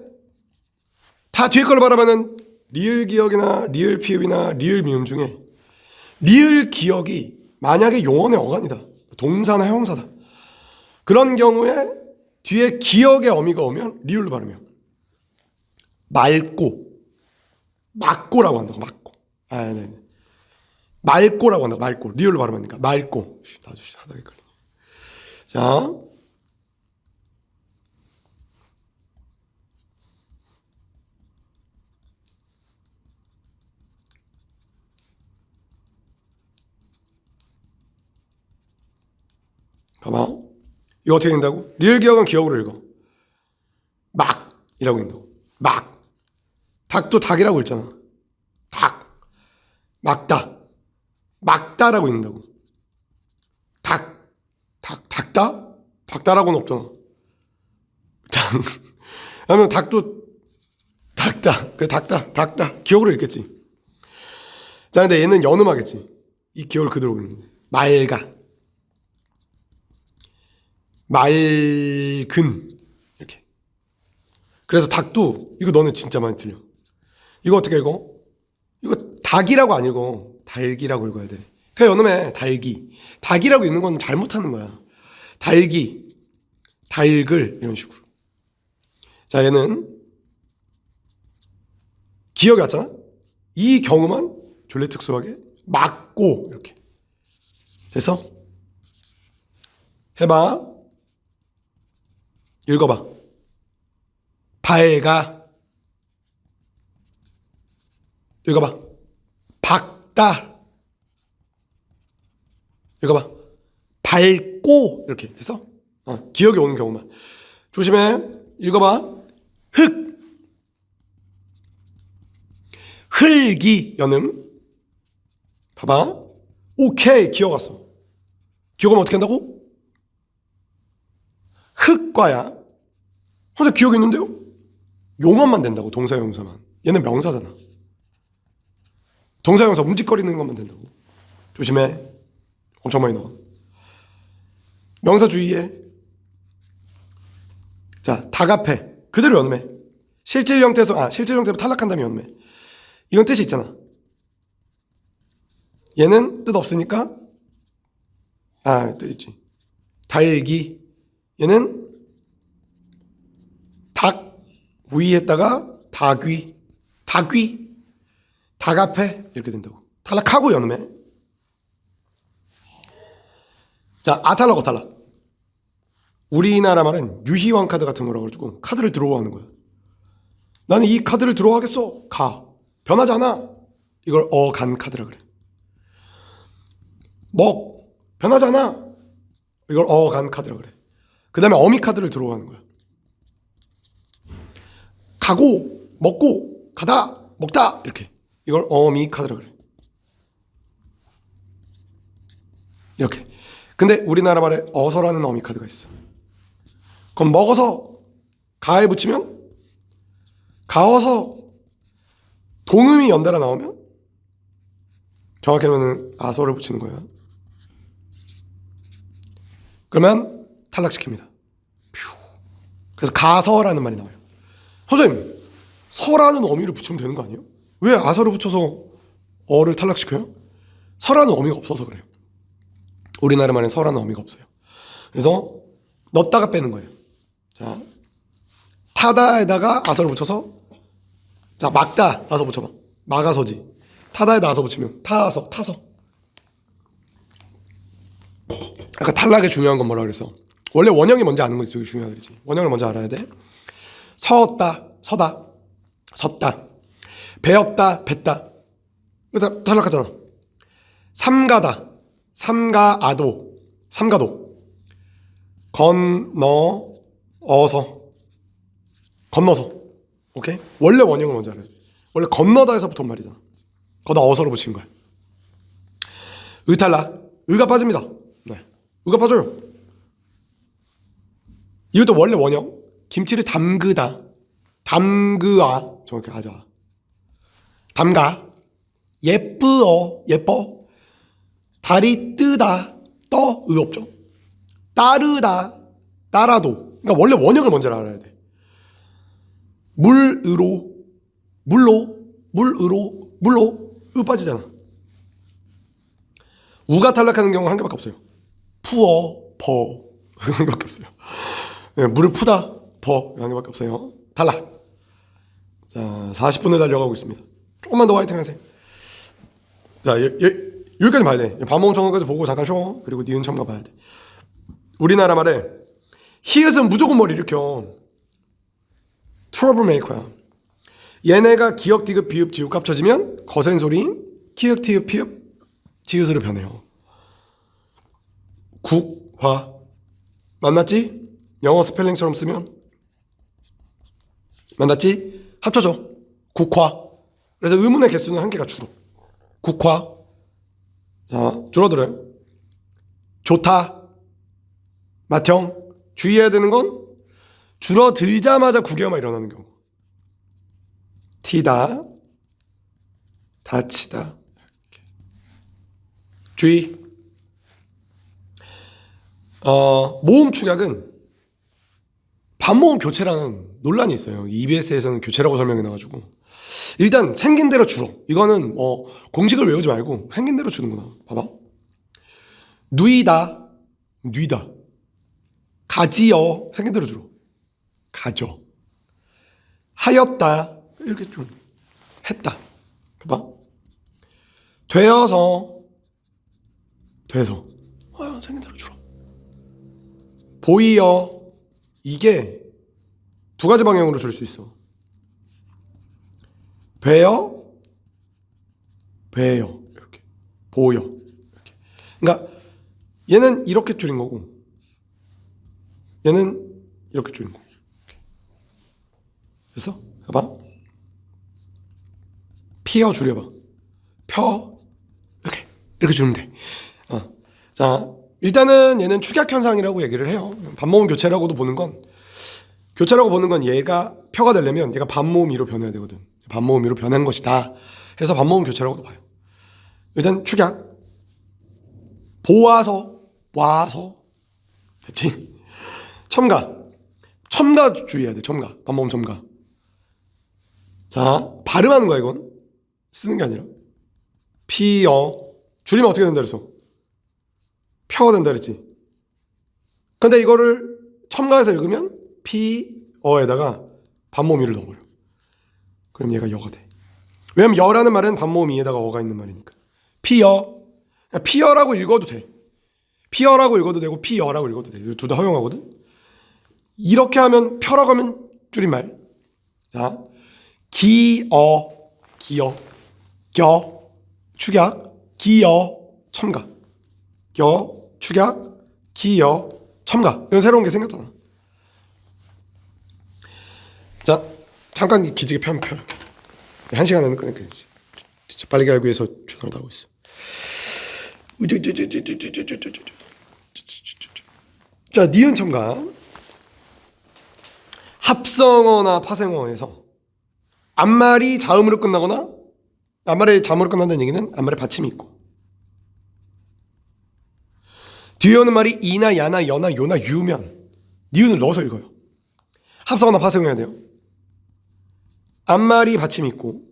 다 뒤에 걸 바라보면 리을 기억이나 리을 피읍이나 리을 미음 중에 리을 기억이 만약에 용언의 어간이다. 동사나 형사다. 그런 경우에 뒤에 기억의 어미가 오면 리을로 발음해요. 맑고, 막고라고 한다고. 막고. 아, 네. 맑고라고 한다고. 맑고. 리을로 발음하니까 맑고. 나도 하다 헷갈리네. 자, 봐봐. 이거 어떻게 된다고? 리을 기억은 기억으로 읽어. 막이라고 읽는다고. 막. 닭도 닭이라고 읽잖아. 닭. 막다. 막다라고 읽는다고. 닭. 닭다? 닭다라고는 없잖아. 그러면 닭도 닭다. 그래, 닭다. 기억으로 읽겠지. 자, 근데 얘는 연음하겠지. 이 기억을 그대로 읽는데. 맑아. 맑은. 이렇게. 그래서 닭도, 이거 너는 진짜 많이 틀려. 이거 어떻게 읽어? 이거 닭이라고 안 읽어. 달기라고 읽어야 돼. 그냥 연음해. 달기. 닭이라고 읽는 건 잘못하는 거야. 달기, 달글 이런 식으로. 자, 얘는 기억이 왔잖아. 이 경우만 졸래 특수하게 막고 이렇게. 됐어? 해봐. 읽어봐. 밝아. 읽어봐. 밝다. 읽어봐. 밝고 이렇게 됐어? 기억이 오는 경우만. 조심해. 읽어봐. 흙. 흘기 연음. 봐봐. 오케이. 기억 왔어. 기억하면 어떻게 한다고? 흙과야. 혼자 기억이 있는데요? 용언만 된다고. 동사용사만. 얘는 명사잖아. 동사용사 움직거리는 것만 된다고. 조심해. 엄청 많이 나와. 명사 주의해. 자, 닭 앞에 그대로 연음해. 실질 형태에서 탈락한 다음에 연음해. 이건 뜻이 있잖아. 얘는 뜻 없으니까 뜻 있지. 달기. 얘는 닭 위에다가 닭위. 닭 앞에 이렇게 된다고. 탈락하고 연음해. 자, 아탈락 어탈락. 우리나라 말은 유희왕 카드 같은 거라고 가지고 카드를 드로우하는 거야. 나는 이 카드를 드로우하겠어. 가. 변하지 않아. 이걸 어간 카드라 그래. 먹. 변하지 않아. 이걸 어간 카드라 그래. 그 다음에 어미 카드를 드로우하는 거야. 가고, 먹고, 가다, 먹다 이렇게. 이걸 어미 카드라 그래. 이렇게. 근데 우리나라 말에 어서라는 어미 카드가 있어. 그럼 먹어서 가에 붙이면 가어서 동음이 연달아 나오면 정확히 하면 아서를 붙이는 거야. 그러면 탈락시킵니다. 그래서 가서라는 말이 나와요. 선생님, 서라는 어미를 붙이면 되는 거 아니에요? 왜 아서를 붙여서 어를 탈락시켜요? 서라는 어미가 없어서 그래요. 우리나라 말엔 서라는 어미가 없어요. 그래서 넣었다가 빼는 거예요. 자, 타다에다가 아서를 붙여서, 자, 막다 아서 붙여봐. 막아서지. 타다에다 아서 붙이면 타서. 아까 탈락의 중요한 건 뭐라 그래서 원래 원형이 뭔지 아는 것이 되게 중요하지. 원형을 먼저 알아야 돼. 서었다, 서다, 섰다. 배었다, 뱉다. 이거 탈락하잖아. 삼가다, 삼가도. 건너서. 오케이? 원래 원형을 먼저 알아야 돼. 원래 건너다에서부터 온 말이잖아. 거기다 어서로 붙인 거야. 탈락. 의가 빠집니다. 네. 의가 빠져요. 이것도 원래 원형. 김치를 담그다. 담그아. 정확히 하자. 담가. 예뻐. 달이 뜨다. 의 없죠. 따르다. 따라도. 그러니까 원래 원형을 먼저 알아야 돼. 물로 의 빠지잖아. 우가 탈락하는 경우는 한 개밖에 없어요. 퍼 한 개밖에 없어요. 네, 물을 푸다 한 개밖에 없어요. 탈락. 자, 40분을 달려가고 있습니다. 조금만 더 화이팅 하세요. 자, 여기까지 봐야 돼. 반모음 청가까지 보고 잠깐 쉬어. 그리고 니은 첨가 봐야 돼. 우리나라 말에 히읗은 무조건 뭘 일으켜. 트러블 메이커야. 얘네가 기역, 디귿, 비읍, 지읒 합쳐지면 거센 소리인 키읔, 티읕, 피읍, 지읒으로 변해요. 국화. 만났지? 영어 스펠링처럼 쓰면 만났지? 합쳐져. 국화. 그래서 의문의 개수는 한 개가 줄어. 국화. 자, 줄어들어요. 좋다. 맏형. 주의해야 되는 건 줄어들자마자 구개어만 일어나는 경우. 티다. 다치다. 이렇게. 주의. 모음 축약은 반모음 교체라는 논란이 있어요. EBS에서는 교체라고 설명해 놔가지고 일단 생긴 대로 줄어. 이거는 공식을 외우지 말고 생긴 대로 주는구나. 봐봐. 누이다. 가지여. 생긴 대로 줄어. 가져. 하였다. 이렇게 좀 했다. 봐봐. 돼서. 생긴 대로 줄어. 보이여. 이게 두 가지 방향으로 줄 수 있어. 배여. 이렇게. 보여. 이렇게. 그러니까 얘는 이렇게 줄인 거고 얘는 이렇게 줄인 거고. 그래서 봐봐. 피어 줄여봐. 이렇게 주면 돼. 자, 일단은 얘는 축약 현상이라고 얘기를 해요. 반모음 교체라고도 보는 건 얘가 펴가 되려면 얘가 반모음이로 변해야 되거든. 반모음이로 변한 것이다 해서 반모음 교체라고도 봐요. 일단 축약. 보아서. 와서. 됐지? 첨가 주의해야 돼. 첨가. 반모음 첨가. 자, 발음하는 거야. 이건 쓰는 게 아니라. 피어. 줄이면 어떻게 된다 그랬어? 펴가 된다 그랬지. 근데 이거를 첨가해서 읽으면 피어에다가 반모음 이를 넣어버려. 그럼 얘가 여가 돼. 왜냐면 여라는 말은 반모음 이에다가 어가 있는 말이니까. 피어. 피어라고 읽어도 돼. 피어라고 읽어도 되고 피어라고 읽어도 돼. 둘 다 허용하거든. 이렇게 하면 펴라고 하면 줄임말. 자, 기어. 겨. 축약. 기어. 첨가. 겨. 축약. 기어. 첨가. 이건 새로운 게 생겼잖아. 자, 잠깐 기지개 펴면 펴. 1시간 안에 끝낼게. 진짜 빨리 알기 위해서 최선을 다하고 있어. 자, 니은 첨가. 합성어나 파생어에서 앞말이 자음으로 끝나거나 앞말이 자음으로 끝난다는 얘기는 앞말에 받침이 있고 뒤에 오는 말이 이나 야나 여나 요나 유면 니은을 넣어서 읽어요. 합성어나 파생어해야 돼요. 앞말이 받침이 있고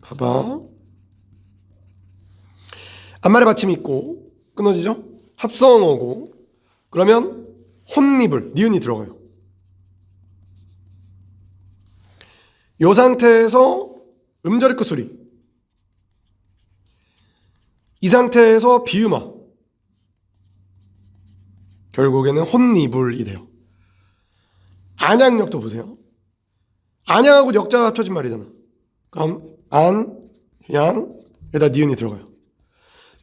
봐봐. 앞말에 받침이 있고 끊어지죠? 합성어고 그러면 혼입을 니은이 들어가요. 이 상태에서 음절의 끝소리 이 상태에서 비음화 결국에는 혼이불이 돼요. 안양역도 보세요. 안양하고 역자가 합쳐진 말이잖아. 그럼 안, 양, 여기다 니은이 들어가요.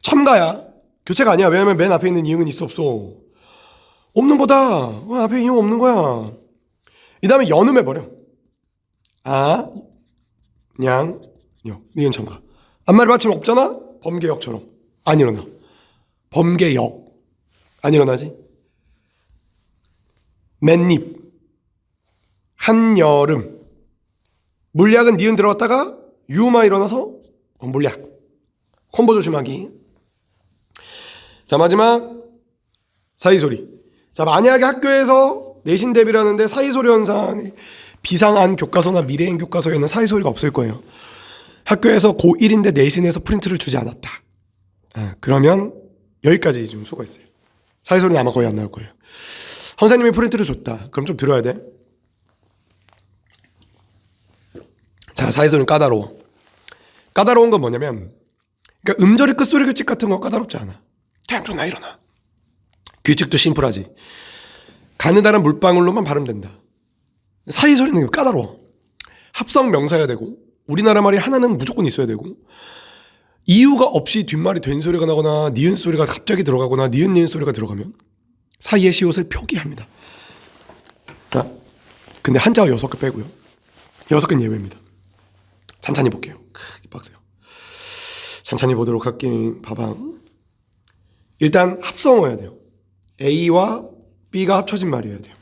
첨가야. 교체가 아니야. 왜냐면 맨 앞에 있는 이응은 있어 없어? 없는 거다. 앞에 이응 없는 거야. 이 다음에 연음해버려. 아, 양, 역. 니은 첨가. 앞말이 받침 없잖아? 범계역처럼. 안 일어나. 범계역. 안 일어나지? 맨입. 한여름. 물약은 니은 들어갔다가 유마 일어나서 물약. 콤보 조심하기. 자, 마지막 사이소리. 자, 만약에 학교에서 내신 대비를 하는데 사이소리 현상 비상한 교과서나 미래인 교과서에는 사이소리가 없을 거예요. 학교에서 고1인데 내신에서 프린트를 주지 않았다. 그러면 여기까지 좀 수고했어요. 사이소리는 아마 거의 안 나올 거예요. 선생님이 프린트를 줬다. 그럼 좀 들어야 돼. 자, 사이소리는 까다로워. 까다로운 건 뭐냐면, 그러니까 음절의 끝소리 규칙 같은 건 까다롭지 않아. 그냥 좀 나 일어나. 규칙도 심플하지. 가느다란 물방울로만 발음된다. 사이소리는 까다로워. 합성 명사여야 되고, 우리나라 말이 하나는 무조건 있어야 되고, 이유가 없이 뒷말이 된 소리가 나거나 니은 소리가 갑자기 들어가거나 니은 니은 소리가 들어가면 사이의 시옷을 표기합니다. 자, 근데 한자어 6개 빼고요. 6개는 예외입니다. 찬찬히 볼게요. 빡세요. 찬찬히 보도록 할게요. 봐봐. 일단 합성어야 돼요. A와 B가 합쳐진 말이어야 돼요.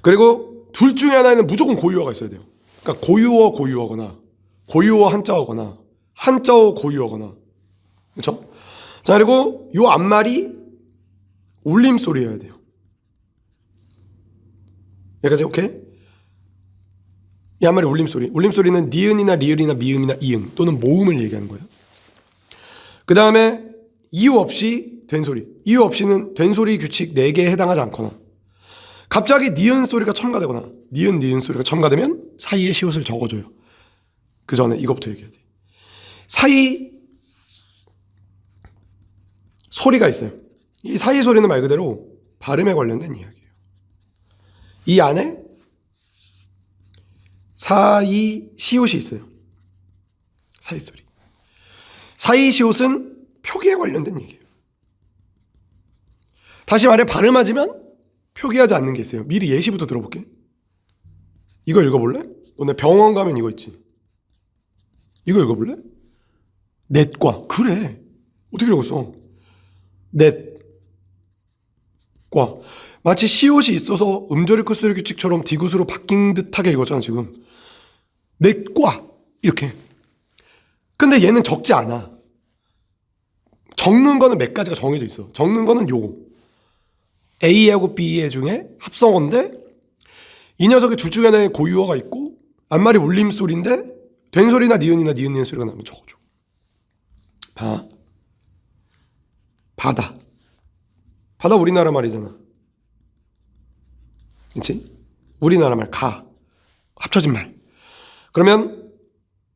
그리고 둘 중에 하나에는 무조건 고유어가 있어야 돼요. 그러니까 고유어거나 고유어 한자어거나 한자어 고유어거나. 그렇죠? 자, 그리고 요 앞말이 울림소리여야 돼요. 여기까지 오케이? 이 앞말이 울림소리. 울림소리는 니은이나 리을이나 미음이나 이응 또는 모음을 얘기하는 거예요. 그 다음에 이유 없이 된 소리. 이유 없이는 된 소리 규칙 4개에 해당하지 않거나 갑자기 니은 소리가 첨가되거나 니은 소리가 첨가되면 사이에 시옷을 적어줘요. 그 전에 이것부터 얘기해야 돼. 사이 소리가 있어요. 이 사이 소리는 말 그대로 발음에 관련된 이야기예요. 이 안에 사이 시옷이 있어요. 사이 소리. 사이 시옷은 표기에 관련된 얘기예요. 다시 말해 발음하지만 표기하지 않는 게 있어요. 미리 예시부터 들어볼게. 이거 읽어볼래? 너네 병원 가면 이거 있지. 이거 읽어볼래? 넷과. 그래. 어떻게 읽었어? 넷과. 마치 시옷이 있어서 음절의 끝소리 규칙처럼 디귿으로 바뀐 듯하게 읽었잖아 지금. 넷과 이렇게. 근데 얘는 적지 않아. 적는 거는 몇 가지가 정해져 있어. 적는 거는 요거. A하고 B 중에 합성어인데 이 녀석의 둘 중에 하나에 고유어가 있고 앞말이 울림소리인데 된 소리나 니은이나 니은 니은 소리가 나면 적어줘. 봐. 바다. 바다 우리나라 말이잖아. 그치? 우리나라 말 가. 합쳐진 말. 그러면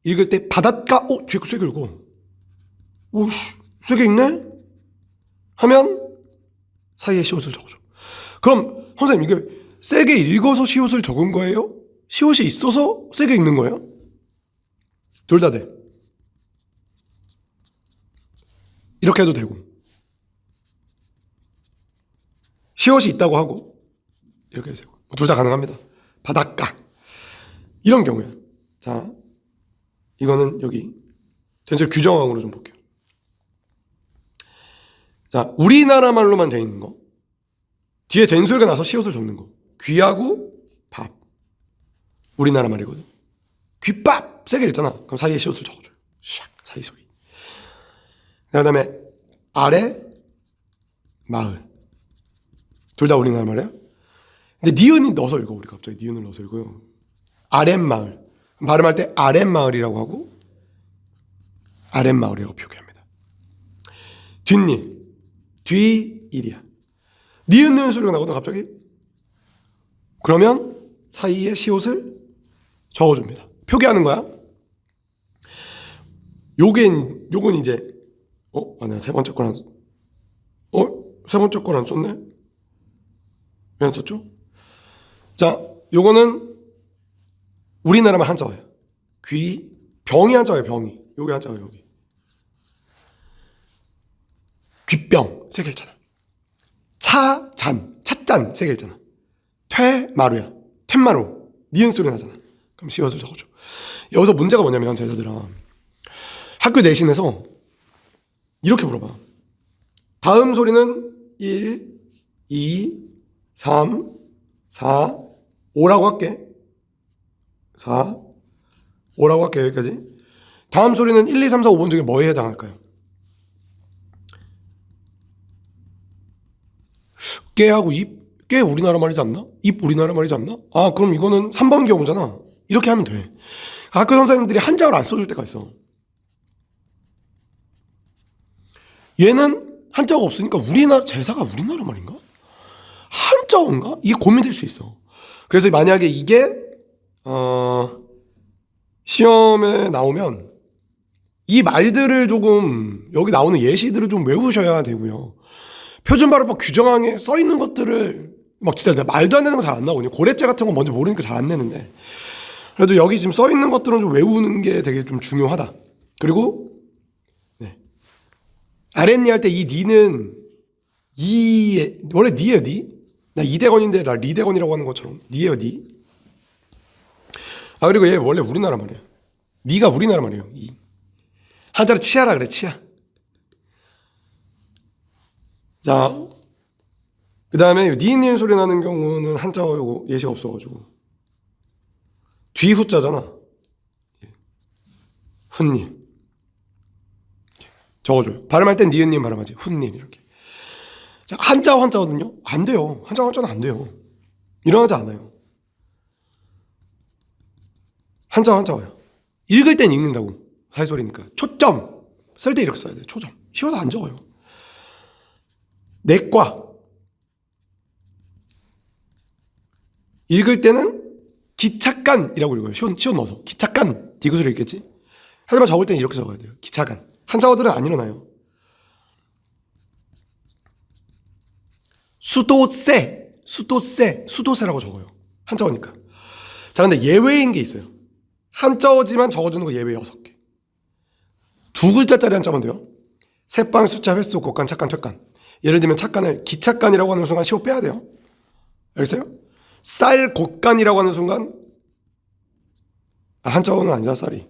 읽을 때 바닷가 뒤에 거 세게 읽어. 오씨 세게 읽네? 하면 사이에 시옷을 적어줘. 그럼 선생님 이게 세게 읽어서 시옷을 적은 거예요? 시옷이 있어서 세게 읽는 거예요? 둘 다 돼. 이렇게 해도 되고 시옷이 있다고 하고 이렇게 해도 되고 둘 다 가능합니다. 바닷가 이런 경우야. 자, 이거는 여기 전체 규정항으로 좀 볼게요. 자, 우리나라 말로만 돼 있는 거 뒤에 된 소리가 나서 시옷을 적는 거. 귀하고 밥 우리나라 말이거든. 귀밥 세게 읽잖아. 그럼 사이에 시옷을 적어줘요. 샥 사이 소리. 그 다음에 아래 마을 둘 다 우리나라 말이야. 근데 니은이 넣어서 읽어. 우리 갑자기 니은을 넣어서 읽어요. 아랫마을 발음할 때 아랫마을이라고 하고 아랫마을이라고 표기합니다. 뒷일 뒤일이야. 니은 니은 소리가 나거든 갑자기. 그러면 사이에 시옷을 적어줍니다. 표기하는 거야. 요건 이제 내가 세 번째 걸 세 번째 걸 안 썼네? 왜 안 썼죠? 자, 요거는 우리나라만 한자어예요. 귀, 병이 한자어예요. 병이. 여기 한자어예요. 여기. 귀병 세 글자잖아. 차잔, 찻잔 세 글자잖아. 퇴마루야. 퇴마루. 니은 소리 나잖아. 그럼 시옷을 적어줘. 여기서 문제가 뭐냐면 제자들아, 학교 내신에서 이렇게 물어봐. 다음 소리는 1, 2, 3, 4, 5라고 할게. 4, 5라고 할게. 여기까지. 다음 소리는 1, 2, 3, 4, 5번 중에 뭐에 해당할까요? 깨하고 입? 깨 우리나라 말이지 않나? 입 우리나라 말이지 않나? 아, 그럼 이거는 3번 경우잖아. 이렇게 하면 돼. 학교 선생님들이 한자어를 안 써줄 때가 있어. 얘는 한자어가 없으니까 우리나라 제사가 우리나라 말인가? 한자어인가? 이게 고민될 수 있어. 그래서 만약에 이게 시험에 나오면 이 말들을 조금, 여기 나오는 예시들을 좀 외우셔야 되고요. 표준발음법 규정항에 써 있는 것들을 막 진짜 말도 안 되는 거 잘 안 나오거든요. 고래자 같은 거 먼저 모르니까 잘 안 내는데, 그래도 여기 지금 써 있는 것들은 좀 외우는 게 되게 좀 중요하다. 그리고 아랫니 할 때 이 니는 원래 니예요. 니? 나 이대건인데 나 리대건이라고 하는 것처럼 니예요. 니? 아, 그리고 얘 원래 우리나라 말이에요. 니가 우리나라 말이에요. 이. 한자로 치아라 그래. 치아. 자, 그 다음에 니은 소리 나는 경우는 한자어 예시가 없어가지고 뒤 후자잖아. 훈님 적어줘요. 발음할 땐 니은님 발음하지. 훈님 이렇게. 자, 한자어거든요. 안 돼요. 한자어는 안 돼요. 일어나지 않아요. 한자어요. 읽을 땐 읽는다고. 사회소리니까. 초점 쓸 때 이렇게 써야 돼. 초점. 쉬워서 안 적어요. 내과 읽을 때는 기착간이라고 읽어요. 시옷 넣어서 기착간 디귿으로 읽겠지. 하지만 적을 때는 이렇게 적어야 돼요. 기착간. 한자어들은 안 일어나요. 수도세라고 적어요. 한자어니까. 자, 근데 예외인 게 있어요. 한자어지만 적어주는 거 예외 6개. 두 글자짜리 한자만 돼요. 새빵, 숫자, 횟수, 곡간, 착간, 퇴간. 예를 들면 착간을 기착간이라고 하는 순간 시옷 빼야 돼요. 알겠어요? 쌀, 곡간이라고 하는 순간 한자어는 아니잖아. 쌀이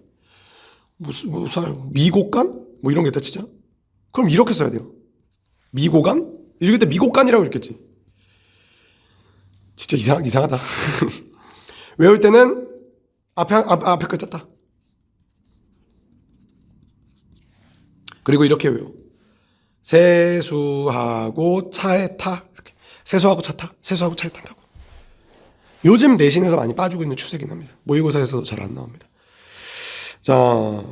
무슨 쌀, 미곡간? 뭐 이런 게 있다 치자. 그럼 이렇게 써야 돼요. 미고간? 읽을 때 미곡간이라고 읽겠지. 진짜 이상하다. 외울 때는 앞에 글자 따. 그리고 이렇게 외워. 세수하고 차에 타. 이렇게. 세수하고 차 타. 세수하고 차에 탄다고. 요즘 내신에서 많이 빠지고 있는 추세긴 합니다. 모의고사에서도 잘 안 나옵니다. 자,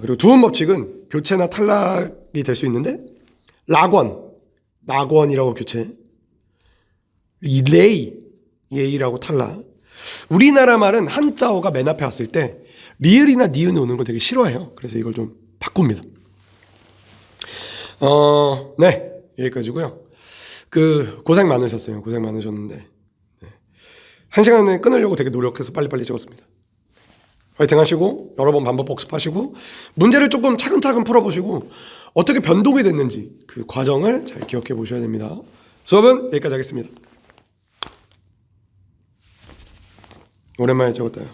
그리고 두음 법칙은 교체나 탈락이 될 수 있는데, 낙원이라고 교체, 예의라고 탈락. 우리나라 말은 한자어가 맨 앞에 왔을 때 리을이나 니은이 오는 걸 되게 싫어해요. 그래서 이걸 좀 바꿉니다. 네, 여기까지고요. 고생 많으셨어요. 고생 많으셨는데, 네. 1시간에 끊으려고 되게 노력해서 빨리빨리 찍었습니다. 화이팅 하시고 여러 번 반복 복습하시고 문제를 조금 차근차근 풀어보시고 어떻게 변동이 됐는지 그 과정을 잘 기억해 보셔야 됩니다. 수업은 여기까지 하겠습니다. 오랜만에 찍었다요.